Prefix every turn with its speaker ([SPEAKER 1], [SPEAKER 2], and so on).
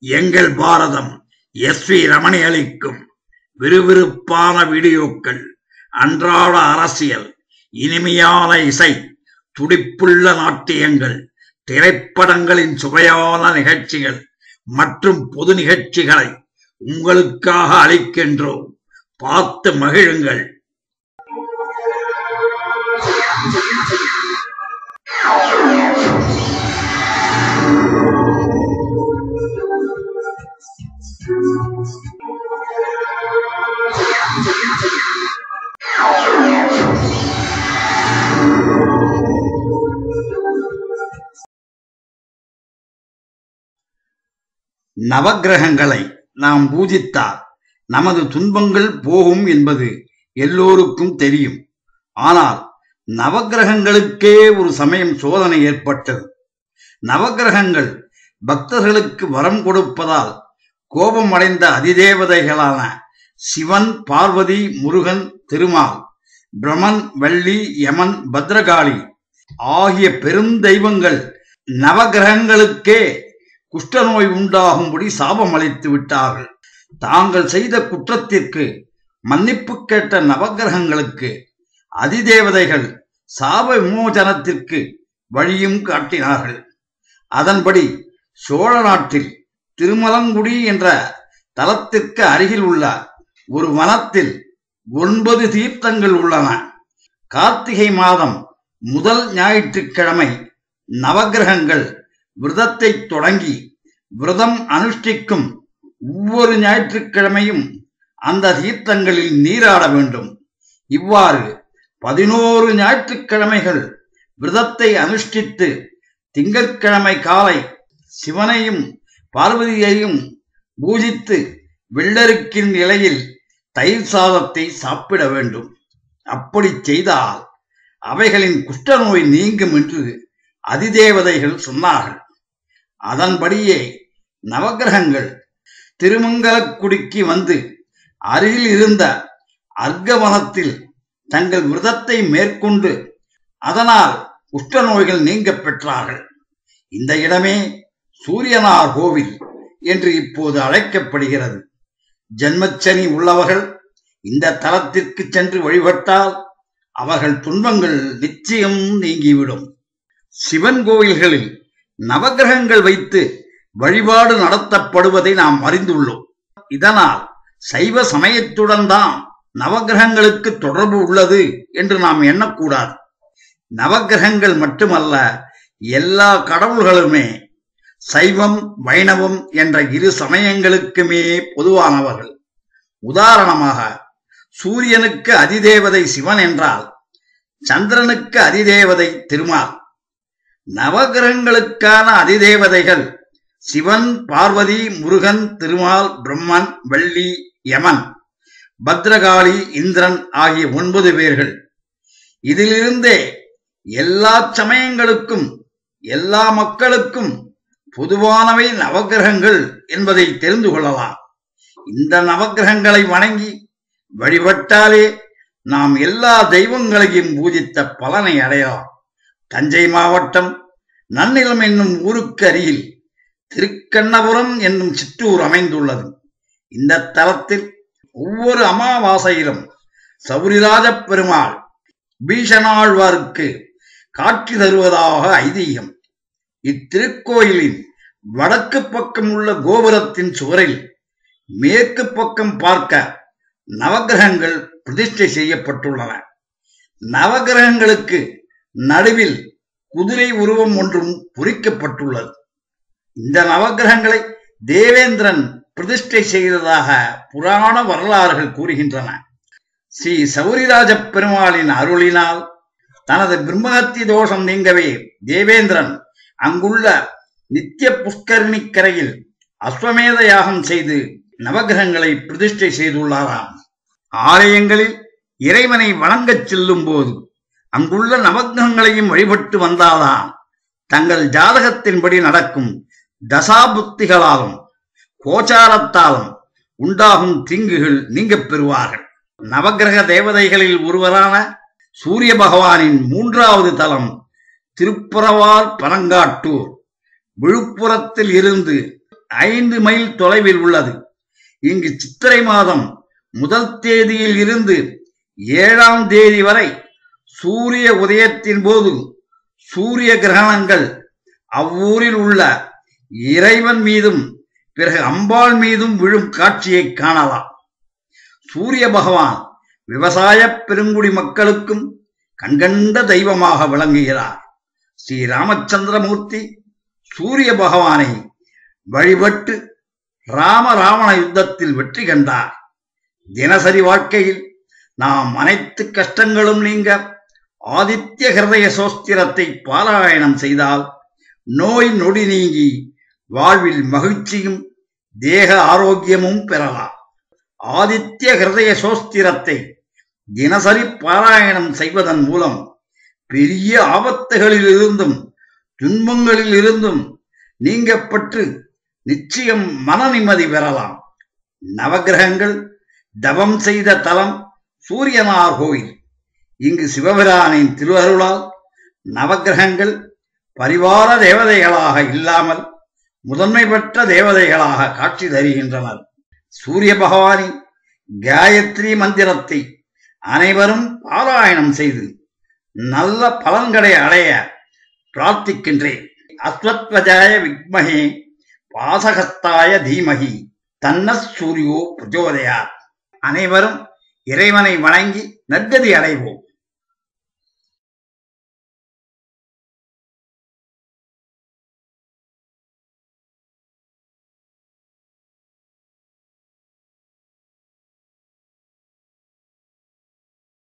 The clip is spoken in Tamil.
[SPEAKER 1] எங்கள் பாரதம் எஸ்.வி. ரமணி அளிக்கும் விறுவிறுப்பான வீடியோக்கள், அன்றாட அரசியல், இனிமையான இசை, துடிப்புள்ள நாட்டியங்கள், திரைப்படங்களின் சுவையான நிகழ்ச்சிகள் மற்றும் பொது நிகழ்ச்சிகளை உங்களுக்காக அளிக்கின்றோம். பார்த்து மகிழுங்கள். நவக்கிரகங்களை நாம் பூஜித்தால் நமது துன்பங்கள் போகும் என்பது எல்லோருக்கும் தெரியும். ஆனால் நவக்கிரகங்களுக்கே ஒரு சமயம் சோதனை ஏற்பட்டது. நவக்கிரகங்கள் பக்தர்களுக்கு வரம் கொடுப்பதால் கோபமடைந்த அதிதேவதைகளான சிவன், பார்வதி, முருகன், திருமால், பிரமன், வள்ளி, யமன், பத்ரகாளி ஆகிய பெருந்தெய்வங்கள் நவக்கிரகங்களுக்கே குஷ்டநோய் உண்டாகும்படி சாபம் அளித்து விட்டார்கள். தாங்கள் செய்த குற்றத்திற்கு மன்னிப்பு கேட்ட நவக்கிரகங்களுக்கு அதிதேவதைகள் சாப விமோசனத்திற்கு வழியும் காட்டினார்கள். அதன்படி சோழ நாட்டில் திருமலங்குடி என்ற தலத்திற்கு அருகில் உள்ள ஒரு வனத்தில் 9 தீர்த்தங்கள் உள்ளன. கார்த்திகை மாதம் முதல் ஞாயிற்றுக்கிழமை நவக்கிரகங்கள் விரதத்தை தொடங்கி விரதம் அனுஷ்டிக்கும் ஒவ்வொரு ஞாயிற்றுக்கிழமையும் அந்த தீர்த்தங்களில் நீராட வேண்டும். இவ்வாறு 11 ஞாயிற்றுக்கிழமைகள் விரதத்தை அனுஷ்டித்து திங்கட்கிழமை காலை சிவனையும் பார்வதியையும் பூஜித்து வெள்ளருக்கின் இலையில் தயிர் சாதத்தை சாப்பிட வேண்டும். அப்படி செய்தால் அவைகளின் குஷ்டநோய் நீங்கும் என்று அதிதேவதைகள் சொன்னார்கள். அதன்படியே நவக்கிரகங்கள் திருமங்கலக்குடிக்கு வந்து அருகில் இருந்த அர்க்கவனத்தில் தங்கள் விரதத்தை மேற்கொண்டு அதனால் குஷ்டநோய்கள் நீங்க பெற்றார்கள். இந்த இடமே சூரியனார் கோவில் என்று இப்போது அழைக்கப்படுகிறது. ஜன்மச்சனி உள்ளவர்கள் இந்த தலத்திற்கு சென்று வழிபட்டால் அவர்கள் துன்பங்கள் நிச்சயம் நீங்கிவிடும். சிவன் கோவில்களில் நவக்கிரகங்கள் வைத்து வழிபாடு நடத்தப்படுவதை நாம் அறிந்துள்ளோம். இதனால் சைவ சமயத்துடன் தான் நவக்கிரகங்களுக்கு தொடர்பு உள்ளது என்று நாம் எண்ணக்கூடாது. நவக்கிரகங்கள் மட்டுமல்ல, எல்லா கடவுள்களுமே சைவம், வைணவம் என்ற இரு சமயங்களுக்குமே பொதுவானவர்கள். உதாரணமாக, சூரியனுக்கு அதிதேவதை சிவன் என்றால் சந்திரனுக்கு அதிதேவதை திருமால். நவக்கிரகங்களுக்கான அதிதேவதைகள் சிவன், பார்வதி, முருகன், திருமால், பிரம்மன், வள்ளி, யமன், பத்ரகாளி, இந்திரன் ஆகிய 9 பேர்கள். இதிலிருந்தே எல்லா சமயங்களுக்கும் எல்லா மக்களுக்கும் பொதுவானவை நவக்கிரகங்கள் என்பதை தெரிந்து கொள்ளலாம். இந்த நவக்கிரகங்களை வணங்கி வழிபட்டாலே நாம் எல்லா தெய்வங்களையும் பூஜித்த பலனை அடையலாம். தஞ்சை மாவட்டம் நன்னிலம் என்னும் ஊருக்கு அருகில் திருக்கண்ணபுரம் என்னும் சிற்றூர் அமைந்துள்ளது. இந்த தலத்தில் ஒவ்வொரு அமாவாசையிலும் சௌரிராஜ பெருமாள் பீஷணாழ்வாருக்கு காட்சி தருவதாக ஐதீகம். இத்திருக்கோயிலின் வடக்கு பக்கம் உள்ள கோபுரத்தின் சுவரில் மேற்கு பக்கம் பார்க்க நவக்கிரகங்கள் பிரதிஷ்டை செய்யப்பட்டுள்ளன. நவக்கிரகங்களுக்கு நடுவில் குதிரை உருவம் ஒன்றும் பொறிக்கப்பட்டுள்ளது. இந்த நவக்கிரகங்களை தேவேந்திரன் பிரதிஷ்டை செய்ததாக புராண வரலாறுகள் கூறுகின்றன. ஸ்ரீ சௌரிராஜ பெருமாளின் அருளினால் தனது பிரம்மஹத்தி தோஷம் நீங்கவே தேவேந்திரன் அங்குள்ள நித்திய புஷ்கரிணிக்கரையில் அஸ்வமேத யாகம் செய்து நவக்கிரகங்களை பிரதிஷ்டை செய்துள்ளாராம். ஆலயங்களில் இறைவனை வணங்கச் செல்லும் போது அங்குள்ள நவக்கிரகங்களையும் வழிபட்டு வந்தால்தான் தங்கள் ஜாதகத்தின்படி நடக்கும் தசாபுத்திகளாலும் கோச்சாரத்தாலும் உண்டாகும் தீங்குகள் நீங்க பெறுவார்கள். நவக்கிரக தேவதைகளில் ஒருவரான சூரிய பகவானின் 3வது தலம் திருப்புறவார் பனங்காட்டூர். விழுப்புரத்தில் இருந்து 5 மைல் தொலைவில் உள்ளது. இங்கு சித்திரை மாதம் 1 தேதியில் இருந்து 7ஆம் தேதி வரை சூரிய உதயத்தின் போது சூரிய கிரகணங்கள் அவ்வூரில் உள்ள இறைவன் மீதும் பிறகு அம்பாள் மீதும் விழும் காட்சியை காணலாம். சூரிய பகவான் விவசாய பெருங்குடி மக்களுக்கும் கண்கண்ட தெய்வமாக விளங்குகிறார். ஸ்ரீ ராமச்சந்திரமூர்த்தி சூரிய பகவானை வழிபட்டு ராவண யுத்தத்தில் வெற்றி கண்டார். தினசரி வாழ்க்கையில் நாம் அனைத்து கஷ்டங்களும் நீங்க ஆதித்ய ஹிருதய சோஸ்திரத்தை பாராயணம் செய்தால் நோய் நொடி நீங்கி வாழ்வில் மகிழ்ச்சியும் தேக ஆரோக்கியமும் பெறலாம். ஆதித்ய ஹிருதய சோஸ்திரத்தை தினசரி பாராயணம் செய்வதன் மூலம் பெரிய ஆபத்துகளில் இருந்தும் துன்பங்களில் இருந்தும் நீங்கப்பட்டு நிச்சயம் மன நிம்மதி பெறலாம். நவகிரகங்கள் தவம் செய்த தலம் சூரியனார் கோயில். இங்கு சிவபிரானின் திருஅருளால் நவகிரகங்கள் பரிவார தேவதைகளாக இல்லாமல் முதன்மை பெற்ற தேவதைகளாக காட்சி தருகின்றனர். சூரிய பகவானின் காயத்ரி மந்திரத்தை அனைவரும் பாராயணம் செய்து நல்ல பலன்களை அடைய பிரார்த்திக்கின்றேன். அஸ்வத்வஜாய விக்மஹே பாசகஸ்தாய தீமஹி தன்ன சூரியோ பிரச்சோதயாத். அனைவரும் இறைவனை வணங்கி நற்கதி அடைவோம்.